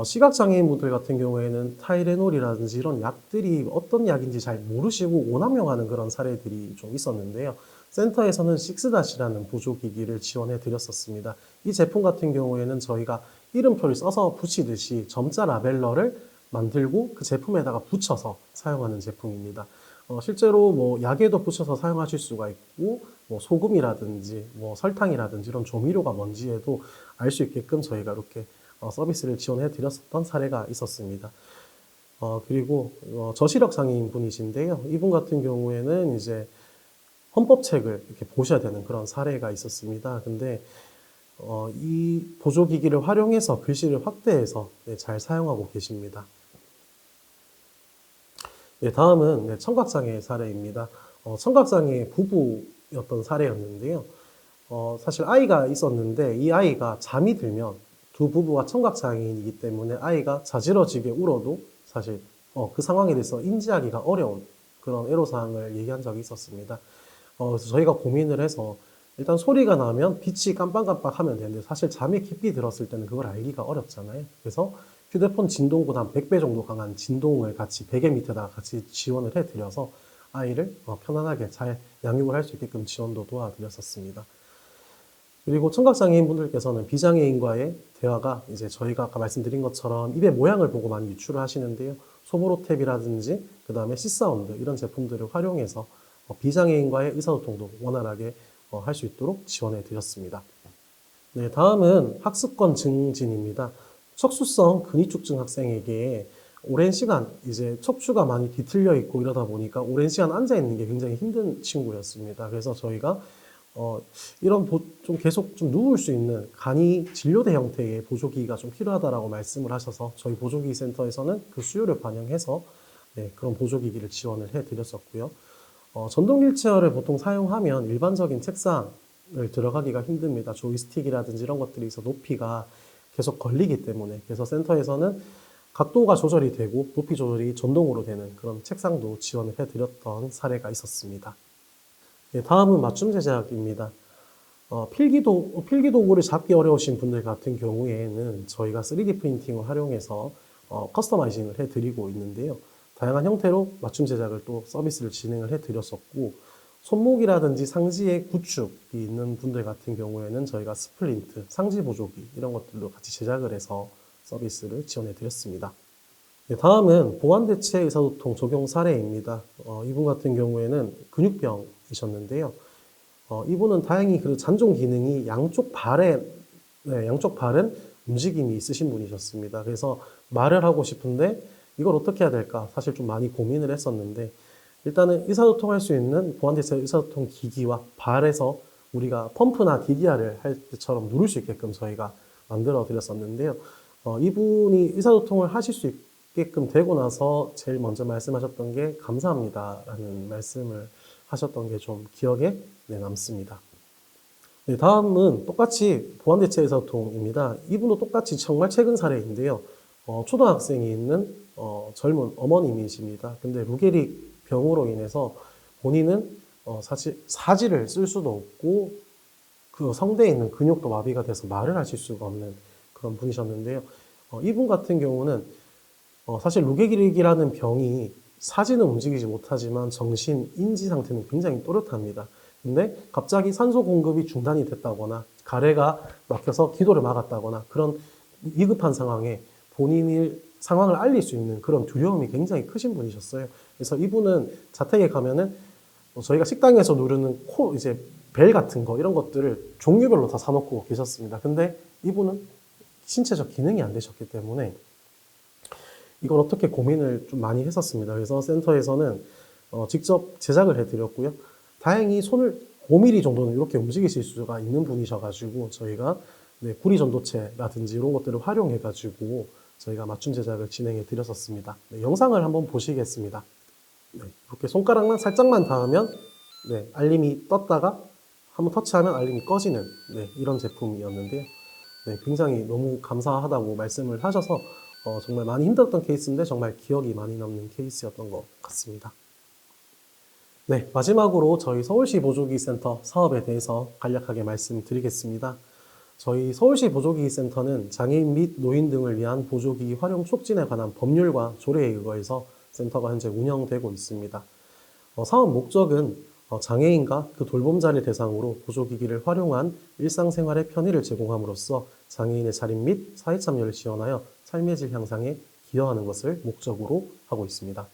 시각장애인분들 같은 경우에는 타이레놀이라든지 이런 약들이 어떤 약인지 잘 모르시고 오남용하는 그런 사례들이 좀 있었는데요. 센터에서는 식스닷이라는 보조기기를 지원해 드렸었습니다. 이 제품 같은 경우에는 저희가 이름표를 써서 붙이듯이 점자 라벨러를 만들고 그 제품에다가 붙여서 사용하는 제품입니다. 실제로 뭐 약에도 붙여서 사용하실 수가 있고, 뭐 소금이라든지 뭐 설탕이라든지 이런 조미료가 뭔지에도 알 수 있게끔 저희가 이렇게 서비스를 지원해 드렸었던 사례가 있었습니다. 그리고 저시력 장애인 분이신데요. 이분 같은 경우에는 이제 헌법책을 이렇게 보셔야 되는 그런 사례가 있었습니다. 근데 이 보조기기를 활용해서 글씨를 확대해서 네, 잘 사용하고 계십니다. 네, 다음은 네, 청각장애 사례입니다. 청각장애 부부였던 사례였는데요. 사실 아이가 있었는데 이 아이가 잠이 들면 두 부부가 청각장애인이기 때문에 아이가 자지러지게 울어도 사실 그 상황에 대해서 인지하기가 어려운 그런 애로사항을 얘기한 적이 있었습니다. 그래서 저희가 고민을 해서 일단 소리가 나면 빛이 깜빡깜빡 하면 되는데 사실 잠이 깊이 들었을 때는 그걸 알기가 어렵잖아요. 그래서 휴대폰 진동보다 한 100배 정도 강한 진동을 같이 베개 밑에다가 같이 지원을 해드려서 아이를 편안하게 잘 양육을 할 수 있게끔 지원도 도와드렸었습니다. 그리고 청각장애인 분들께서는 비장애인과의 대화가 이제 저희가 아까 말씀드린 것처럼 입의 모양을 보고 많이 유추를 하시는데요. 소보로탭이라든지 그 다음에 시사운드 이런 제품들을 활용해서 비장애인과의 의사소통도 원활하게 할 수 있도록 지원해 드렸습니다. 네, 다음은 학습권 증진입니다. 척수성 근위축증 학생에게 오랜 시간 이제 척추가 많이 뒤틀려 있고 이러다 보니까 오랜 시간 앉아 있는 게 굉장히 힘든 친구였습니다. 그래서 저희가 이런 좀 계속 좀 누울 수 있는 간이 진료대 형태의 보조기기가 좀 필요하다라고 말씀을 하셔서 저희 보조기기 센터에서는 그 수요를 반영해서 네, 그런 보조기기를 지원을 해드렸었고요. 전동 휠체어를 보통 사용하면 일반적인 책상을 들어가기가 힘듭니다. 조이스틱이라든지 이런 것들이 있어 높이가 계속 걸리기 때문에 그래서 센터에서는 각도가 조절이 되고 높이 조절이 전동으로 되는 그런 책상도 지원을 해드렸던 사례가 있었습니다. 네, 다음은 맞춤 제작입니다. 필기도구를 잡기 어려우신 분들 같은 경우에는 저희가 3D 프린팅을 활용해서 커스터마이징을 해드리고 있는데요. 다양한 형태로 맞춤 제작을 또 서비스를 진행을 해드렸었고, 손목이라든지 상지에 구축이 있는 분들 같은 경우에는 저희가 스플린트, 상지 보조기 이런 것들도 같이 제작을 해서 서비스를 지원해 드렸습니다. 네, 다음은 보완대체 의사소통 적용 사례입니다. 이분 같은 경우에는 근육병이셨는데요. 이분은 다행히 그 잔존 기능이 양쪽 발은 움직임이 있으신 분이셨습니다. 그래서 말을 하고 싶은데 이걸 어떻게 해야 될까? 사실 좀 많이 고민을 했었는데, 일단은 의사소통할 수 있는 보완대체 의사소통 기기와 발에서 우리가 펌프나 DDR을 할 때처럼 누를 수 있게끔 저희가 만들어 드렸었는데요. 이분이 의사소통을 하실 수 있게끔 되고 나서 제일 먼저 말씀하셨던 게 감사합니다라는 말씀을 하셨던 게 좀 기억에 남습니다. 네, 다음은 똑같이 보완대체 의사소통입니다. 이분도 똑같이 정말 최근 사례인데요. 초등학생이 있는 젊은 어머님이십니다. 근데 루게릭 병으로 인해서 본인은 사실 사지를 쓸 수도 없고 그 성대에 있는 근육도 마비가 돼서 말을 하실 수가 없는 그런 분이셨는데요. 이분 같은 경우는 사실 루게릭이라는 병이 사지는 움직이지 못하지만 정신, 인지 상태는 굉장히 또렷합니다. 근데 갑자기 산소 공급이 중단이 됐다거나 가래가 막혀서 기도를 막았다거나 그런 위급한 상황에 본인의 상황을 알릴 수 있는 그런 두려움이 굉장히 크신 분이셨어요. 그래서 이분은 자택에 가면은 저희가 식당에서 누르는 이제 벨 같은 거 이런 것들을 종류별로 다 사놓고 계셨습니다. 근데 이분은 신체적 기능이 안 되셨기 때문에 이걸 어떻게 고민을 좀 많이 했었습니다. 그래서 센터에서는 직접 제작을 해드렸고요. 다행히 손을 5mm 정도는 이렇게 움직이실 수가 있는 분이셔가지고 저희가 구리 전도체라든지 이런 것들을 활용해가지고 저희가 맞춤 제작을 진행해 드렸었습니다. 영상을 한번 보시겠습니다. 이렇게 손가락만 살짝만 닿으면 알림이 떴다가 한번 터치하면 알림이 꺼지는 이런 제품이었는데요. 굉장히 너무 감사하다고 말씀을 하셔서 정말 많이 힘들었던 케이스인데 정말 기억이 많이 남는 케이스였던 것 같습니다. 네, 마지막으로 저희 서울시 보조기기 센터 사업에 대해서 간략하게 말씀드리겠습니다. 저희 서울시 보조기기 센터는 장애인 및 노인 등을 위한 보조기기 활용 촉진에 관한 법률과 조례에 의거해서 센터가 현재 운영되고 있습니다. 사업 목적은 장애인과 그 돌봄자를 대상으로 보조기기를 활용한 일상생활의 편의를 제공함으로써 장애인의 자립 및 사회참여를 지원하여 삶의 질 향상에 기여하는 것을 목적으로 하고 있습니다.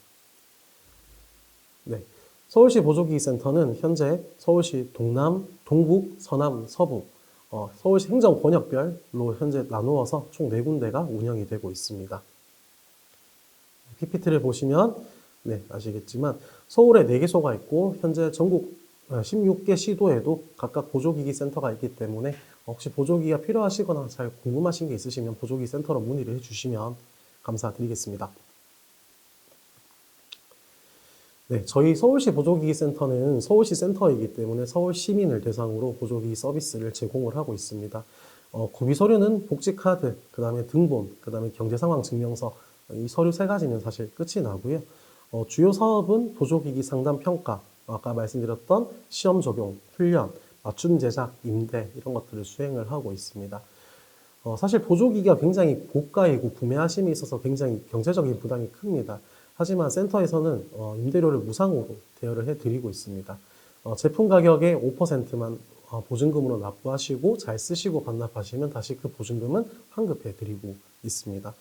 네, 서울시 보조기기 센터는 현재 서울시 동남, 동북, 서남, 서부 서울시 행정 권역별로 현재 나누어서 총 4군데가 운영이 되고 있습니다. PPT를 보시면 아시겠지만 서울에 4개소가 있고 현재 전국 16개 시도에도 각각 보조기기 센터가 있기 때문에 혹시 보조기기가 필요하시거나 잘 궁금하신 게 있으시면 보조기기 센터로 문의를 해주시면 감사드리겠습니다. 저희 서울시 보조기기 센터는 서울시 센터이기 때문에 서울 시민을 대상으로 보조기기 서비스를 제공을 하고 있습니다. 구비 서류는 복지카드, 그 다음에 등본, 그 다음에 경제상황증명서 이 서류 3가지는 사실 끝이 나고요. 주요 사업은 보조기기 상담 평가, 아까 말씀드렸던 시험 적용, 훈련, 맞춤 제작, 임대 이런 것들을 수행을 하고 있습니다. 사실 보조기기가 굉장히 고가이고 구매하심에 있어서 굉장히 경제적인 부담이 큽니다. 하지만 센터에서는 임대료를 무상으로 대여를 해드리고 있습니다. 제품 가격의 5%만 보증금으로 납부하시고 잘 쓰시고 반납하시면 다시 그 보증금은 환급해드리고 있습니다.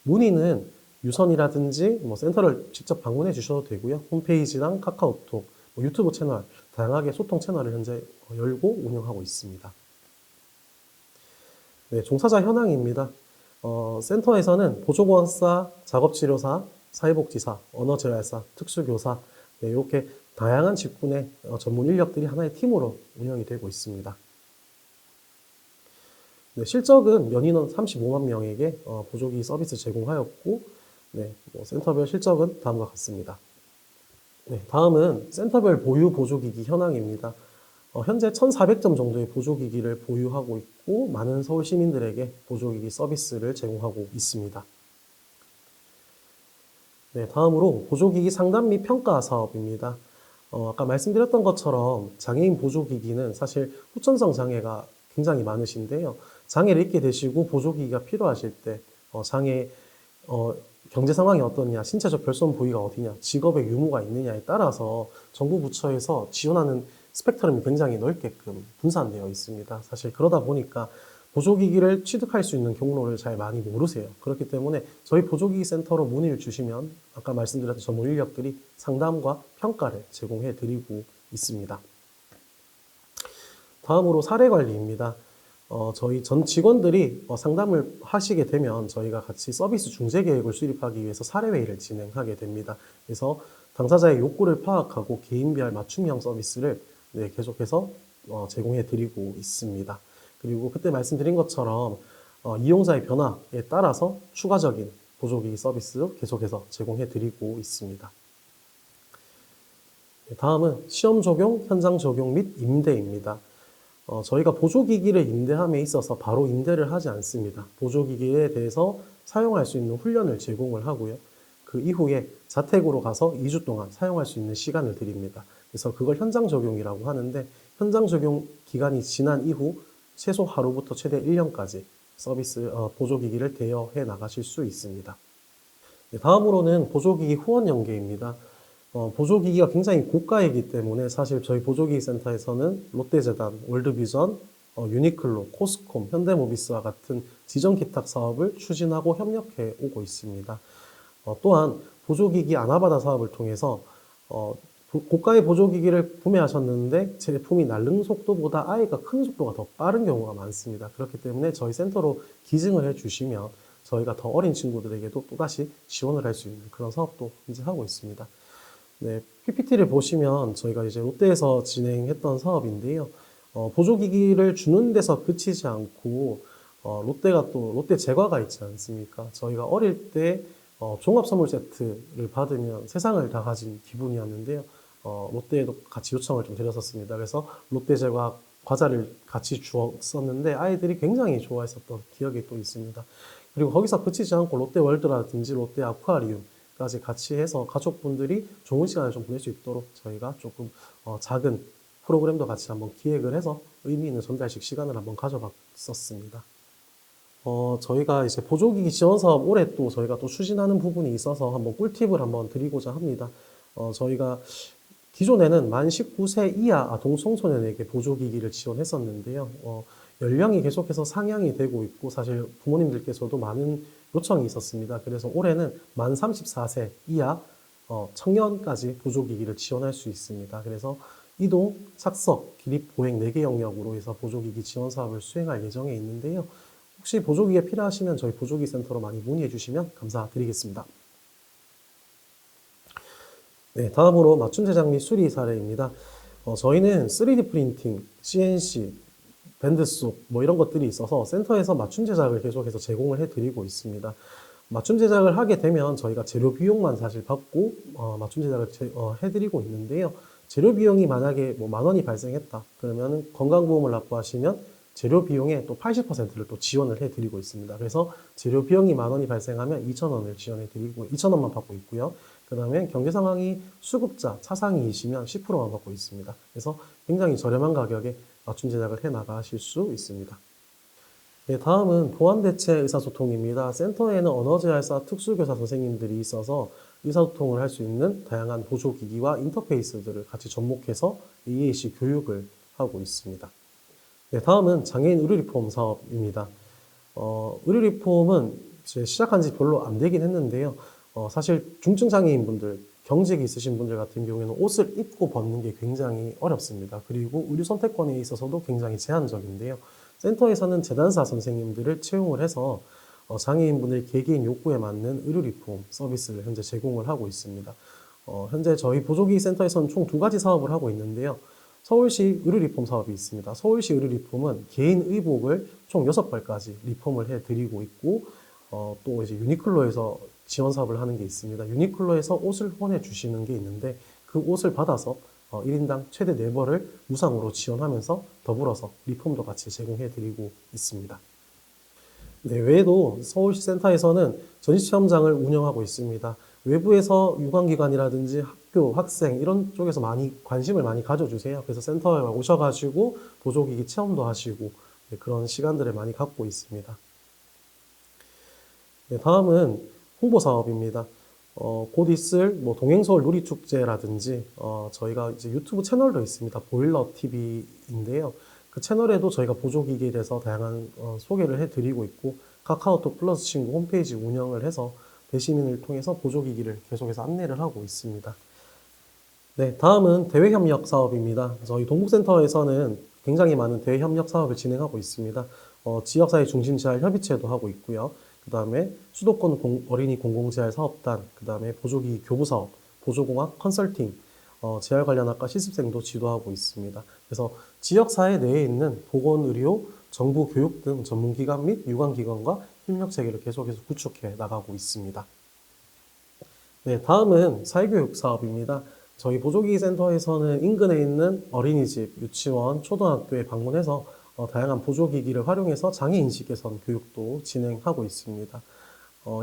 문의는 유선이라든지 센터를 직접 방문해 주셔도 되고요. 홈페이지랑 카카오톡, 유튜브 채널, 다양하게 소통 채널을 현재 열고 운영하고 있습니다. 종사자 현황입니다. 센터에서는 보조보안사, 작업치료사, 사회복지사, 언어재활사, 특수교사 이렇게 다양한 직군의 전문 인력들이 하나의 팀으로 운영이 되고 있습니다. 실적은 연인원 35만 명에게 보조기기 서비스 제공하였고 센터별 실적은 다음과 같습니다. 다음은 센터별 보유 보조기기 현황입니다. 현재 1,400점 정도의 보조기기를 보유하고 있고 많은 서울 시민들에게 보조기기 서비스를 제공하고 있습니다. 다음으로 보조기기 상담 및 평가 사업입니다. 아까 말씀드렸던 것처럼 장애인 보조기기는 사실 후천성 장애가 굉장히 많으신데요. 장애를 입게 되시고 보조기기가 필요하실 때 장애 경제 상황이 어떠냐, 신체적 결손 부위가 어디냐, 직업의 유무가 있느냐에 따라서 정부 부처에서 지원하는 스펙트럼이 굉장히 넓게끔 분산되어 있습니다. 사실 그러다 보니까 보조기기를 취득할 수 있는 경로를 잘 많이 모르세요. 그렇기 때문에 저희 보조기기 센터로 문의를 주시면 아까 말씀드렸던 전문 인력들이 상담과 평가를 제공해 드리고 있습니다. 다음으로 사례 관리입니다. 저희 전 직원들이 상담을 하시게 되면 저희가 같이 서비스 중재 계획을 수립하기 위해서 사례회의를 진행하게 됩니다. 그래서 당사자의 욕구를 파악하고 개인별 맞춤형 서비스를 계속해서 제공해 드리고 있습니다. 그리고 그때 말씀드린 것처럼 이용자의 변화에 따라서 추가적인 보조기기 서비스 계속해서 제공해 드리고 있습니다. 다음은 시험 적용, 현장 적용 및 임대입니다. 저희가 보조기기를 임대함에 있어서 바로 임대를 하지 않습니다. 보조기기에 대해서 사용할 수 있는 훈련을 제공을 하고요. 그 이후에 자택으로 가서 2주 동안 사용할 수 있는 시간을 드립니다. 그래서 그걸 현장 적용이라고 하는데 현장 적용 기간이 지난 이후 최소 하루부터 최대 1년까지 서비스 보조기기를 대여해 나가실 수 있습니다. 다음으로는 보조기기 후원 연계입니다. 보조기기가 굉장히 고가이기 때문에 사실 저희 보조기기 센터에서는 롯데재단, 월드비전, 유니클로, 코스콤, 현대모비스와 같은 지정기탁 사업을 추진하고 협력해 오고 있습니다. 또한 보조기기 아나바다 사업을 통해서 고가의 보조기기를 구매하셨는데 제품이 날르는 속도보다 아예 큰 속도가 더 빠른 경우가 많습니다. 그렇기 때문에 저희 센터로 기증을 해주시면 저희가 더 어린 친구들에게도 또다시 지원을 할 수 있는 그런 사업도 이제 하고 있습니다. 네, PPT를 보시면 저희가 이제 롯데에서 진행했던 사업인데요. 보조기기를 주는 데서 그치지 않고 롯데가 또 롯데 제과가 있지 않습니까? 저희가 어릴 때 종합 선물 세트를 받으면 세상을 다 가진 기분이었는데요. 롯데에도 같이 요청을 좀 드렸었습니다. 그래서 롯데 제과 과자를 같이 주었었는데 아이들이 굉장히 좋아했었던 기억이 또 있습니다. 그리고 거기서 그치지 않고 롯데 월드라든지 롯데 아쿠아리움까지 같이 해서 가족분들이 좋은 시간을 좀 보낼 수 있도록 저희가 조금 작은 프로그램도 같이 한번 기획을 해서 의미 있는 전달식 시간을 한번 가져봤었습니다. 저희가 이제 보조기기 지원 사업 올해 또 저희가 또 추진하는 부분이 있어서 한번 꿀팁을 한번 드리고자 합니다. 저희가 기존에는 만 19세 이하 아동 청소년에게 보조기기를 지원했었는데요. 연령이 계속해서 상향이 되고 있고 사실 부모님들께서도 많은 요청이 있었습니다. 그래서 올해는 만 34세 이하 청년까지 보조기기를 지원할 수 있습니다. 그래서 이동, 착석, 기립, 보행 4개 영역으로 해서 보조기기 지원 사업을 수행할 예정에 있는데요. 혹시 보조기가 필요하시면 저희 보조기 센터로 많이 문의해 주시면 감사드리겠습니다. 네, 다음으로 맞춤 제작 및 수리 사례입니다. 저희는 3D 프린팅, CNC, 밴드속 이런 것들이 있어서 센터에서 맞춤 제작을 계속해서 제공을 해드리고 있습니다. 맞춤 제작을 하게 되면 저희가 재료 비용만 사실 받고 맞춤 제작을 해드리고 있는데요. 재료 비용이 만약에 10,000원이 발생했다 그러면 건강보험을 납부하시면 재료 비용의 또 80%를 또 지원을 해드리고 있습니다. 그래서 재료 비용이 10,000원이 발생하면 2,000원을 지원해드리고 2,000원만 받고 있고요. 그 다음에 경제 상황이 수급자, 차상위이시면 10%만 받고 있습니다. 그래서 굉장히 저렴한 가격에 맞춤 제작을 해 나가실 수 있습니다. 네, 다음은 보완대체 의사소통입니다. 센터에는 언어재활사 특수교사 선생님들이 있어서 의사소통을 할 수 있는 다양한 보조기기와 인터페이스들을 같이 접목해서 AAC 교육을 하고 있습니다. 네, 다음은 장애인 의료리폼 사업입니다. 의료리폼은 시작한 지 별로 안 되긴 했는데요. 사실 중증장애인분들, 경직이 있으신 분들 같은 경우에는 옷을 입고 벗는 게 굉장히 어렵습니다. 그리고 의료 선택권에 있어서도 굉장히 제한적인데요. 센터에서는 재단사 선생님들을 채용을 해서 장애인분들 개개인 욕구에 맞는 의료리폼 서비스를 현재 제공을 하고 있습니다. 현재 저희 보조기기 센터에서는 총 2가지 사업을 하고 있는데요. 서울시 의료리폼 사업이 있습니다. 서울시 의료리폼은 개인 의복을 총 6벌까지 리폼을 해드리고 있고 또 이제 유니클로에서 지원 사업을 하는 게 있습니다. 유니클로에서 옷을 후원해 주시는 게 있는데 그 옷을 받아서 1인당 최대 4벌을 무상으로 지원하면서 더불어서 리폼도 같이 제공해 드리고 있습니다. 네, 외에도 서울시 센터에서는 전시체험장을 운영하고 있습니다. 외부에서 유관기관이라든지 학교, 학생 이런 쪽에서 관심을 많이 가져주세요. 그래서 센터에 오셔가지고 보조기기 체험도 하시고 그런 시간들을 많이 갖고 있습니다. 네, 다음은 홍보 사업입니다. 곧 있을 뭐 동행서울 놀이축제라든지 저희가 이제 유튜브 채널도 있습니다. 보일러 TV인데요. 그 채널에도 저희가 보조기기에 대해서 다양한 소개를 해드리고 있고 카카오톡 플러스 친구 홈페이지 운영을 해서 대시민을 통해서 보조기기를 계속해서 안내를 하고 있습니다. 네, 다음은 대외협력 사업입니다. 저희 동북센터에서는 굉장히 많은 대외협력 사업을 진행하고 있습니다. 지역사회 중심 재활 협의체도 하고 있고요. 그 다음에 수도권 어린이 공공재활 사업단, 그 다음에 보조기기 교부 사업, 보조공학 컨설팅, 재활 관련 학과 실습생도 지도하고 있습니다. 그래서 지역사회 내에 있는 보건, 의료, 정부, 교육 등 전문기관 및 유관기관과 협력체계를 계속해서 구축해 나가고 있습니다. 네, 다음은 사회교육 사업입니다. 저희 보조기기 센터에서는 인근에 있는 어린이집, 유치원, 초등학교에 방문해서 다양한 보조기기를 활용해서 장애인식 개선 교육도 진행하고 있습니다.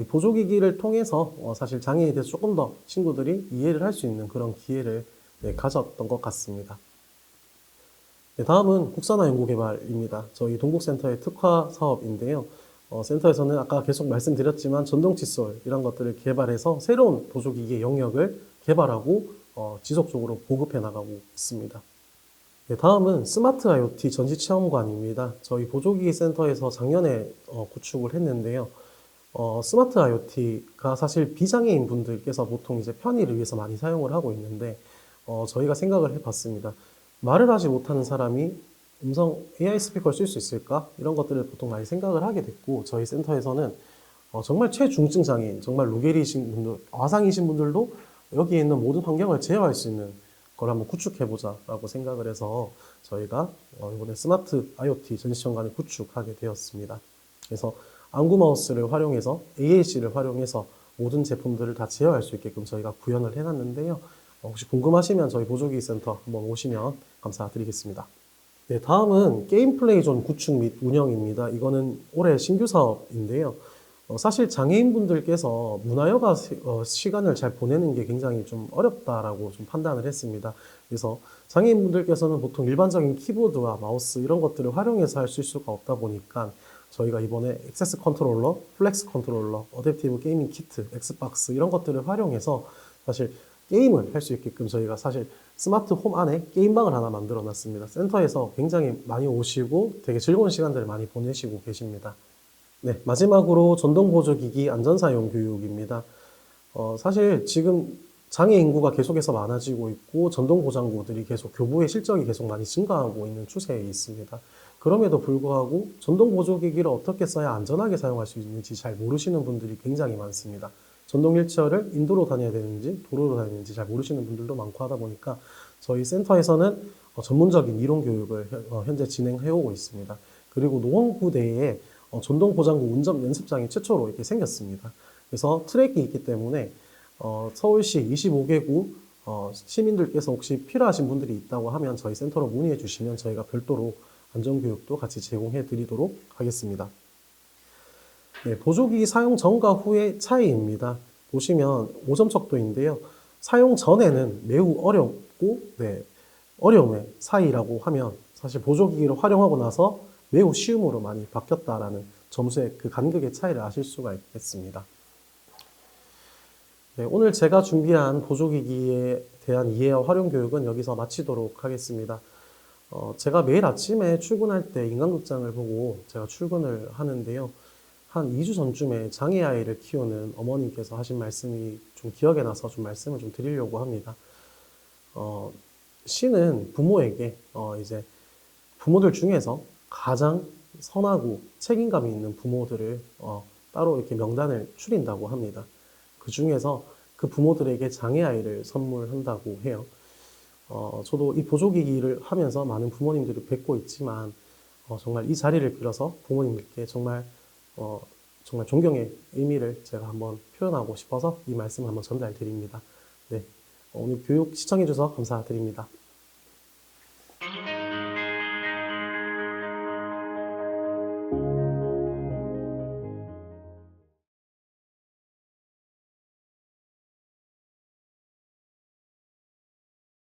이 보조기기를 통해서 사실 장애에 대해서 조금 더 친구들이 이해를 할 수 있는 그런 기회를 가졌던 것 같습니다. 네, 다음은 국산화 연구개발입니다. 저희 동북센터의 특화 사업인데요. 센터에서는 아까 계속 말씀드렸지만 전동 칫솔 이런 것들을 개발해서 새로운 보조기기의 영역을 개발하고 지속적으로 보급해 나가고 있습니다. 네, 다음은 스마트 IoT 전시체험관입니다. 저희 보조기기 센터에서 작년에 구축을 했는데요. 스마트 IoT가 사실 비장애인 분들께서 보통 이제 편의를 위해서 많이 사용을 하고 있는데 저희가 생각을 해봤습니다. 말을 하지 못하는 사람이 음성 AI 스피커를 쓸 수 있을까? 이런 것들을 보통 많이 생각을 하게 됐고 저희 센터에서는 정말 최중증 장애인, 정말 루게리이신 분들, 와상이신 분들도 여기에 있는 모든 환경을 제어할 수 있는 걸 한번 구축해보자 라고 생각을 해서 저희가 이번에 스마트 IoT 전시체험관을 구축하게 되었습니다. 그래서 안구 마우스를 활용해서 AAC를 활용해서 모든 제품들을 다 제어할 수 있게끔 저희가 구현을 해놨는데요. 혹시 궁금하시면 저희 보조기기 센터 한번 오시면 감사드리겠습니다. 네, 다음은 게임 플레이존 구축 및 운영입니다. 이거는 올해 신규 사업인데요. 사실 장애인분들께서 문화여가 시간을 잘 보내는 게 굉장히 좀 어렵다라고 좀 판단을 했습니다. 그래서 장애인분들께서는 보통 일반적인 키보드와 마우스 이런 것들을 활용해서 할 수가 없다 보니까 저희가 이번에 액세스 컨트롤러, 플렉스 컨트롤러, 어댑티브 게이밍 키트, 엑스박스 이런 것들을 활용해서 사실 게임을 할 수 있게끔 저희가 사실 스마트 홈 안에 게임방을 하나 만들어 놨습니다. 센터에서 굉장히 많이 오시고 되게 즐거운 시간들을 많이 보내시고 계십니다. 네, 마지막으로 전동보조기기 안전사용 교육입니다. 사실 지금 장애 인구가 계속해서 많아지고 있고 전동보장구들이 계속 교부의 실적이 계속 많이 증가하고 있는 추세에 있습니다. 그럼에도 불구하고 전동보조기기를 어떻게 써야 안전하게 사용할 수 있는지 잘 모르시는 분들이 굉장히 많습니다. 전동 휠체어를 인도로 다녀야 되는지 도로로 다녀야 되는지 잘 모르시는 분들도 많고 하다 보니까 저희 센터에서는 전문적인 이론 교육을 현재 진행해 오고 있습니다. 그리고 노원구대에 전동보장구 운전 연습장이 최초로 이렇게 생겼습니다. 그래서 트랙이 있기 때문에 서울시 25개구 시민들께서 혹시 필요하신 분들이 있다고 하면 저희 센터로 문의해 주시면 저희가 별도로 안전교육도 같이 제공해 드리도록 하겠습니다. 네, 보조기기 사용 전과 후의 차이입니다. 보시면 5점 척도인데요. 사용 전에는 매우 어렵고 어려움의 사이라고 하면 사실 보조기기를 활용하고 나서 매우 쉬움으로 많이 바뀌었다라는 점수의 그 간극의 차이를 아실 수가 있겠습니다. 네, 오늘 제가 준비한 보조기기에 대한 이해와 활용 교육은 여기서 마치도록 하겠습니다. 제가 매일 아침에 출근할 때 인간극장을 보고 제가 출근을 하는데요. 한 2주 전쯤에 장애 아이를 키우는 어머님께서 하신 말씀이 좀 기억에 나서 좀 말씀을 좀 드리려고 합니다. 시는 부모에게 이제 부모들 중에서 가장 선하고 책임감이 있는 부모들을 따로 이렇게 명단을 추린다고 합니다. 그 중에서 그 부모들에게 장애 아이를 선물한다고 해요. 저도 이 보조기기를 하면서 많은 부모님들을 뵙고 있지만 정말 이 자리를 빌어서 부모님들께 정말 존경의 의미를 제가 한번 표현하고 싶어서 이 말씀을 한번 전달드립니다. 네, 오늘 교육 시청해 주셔서 감사드립니다.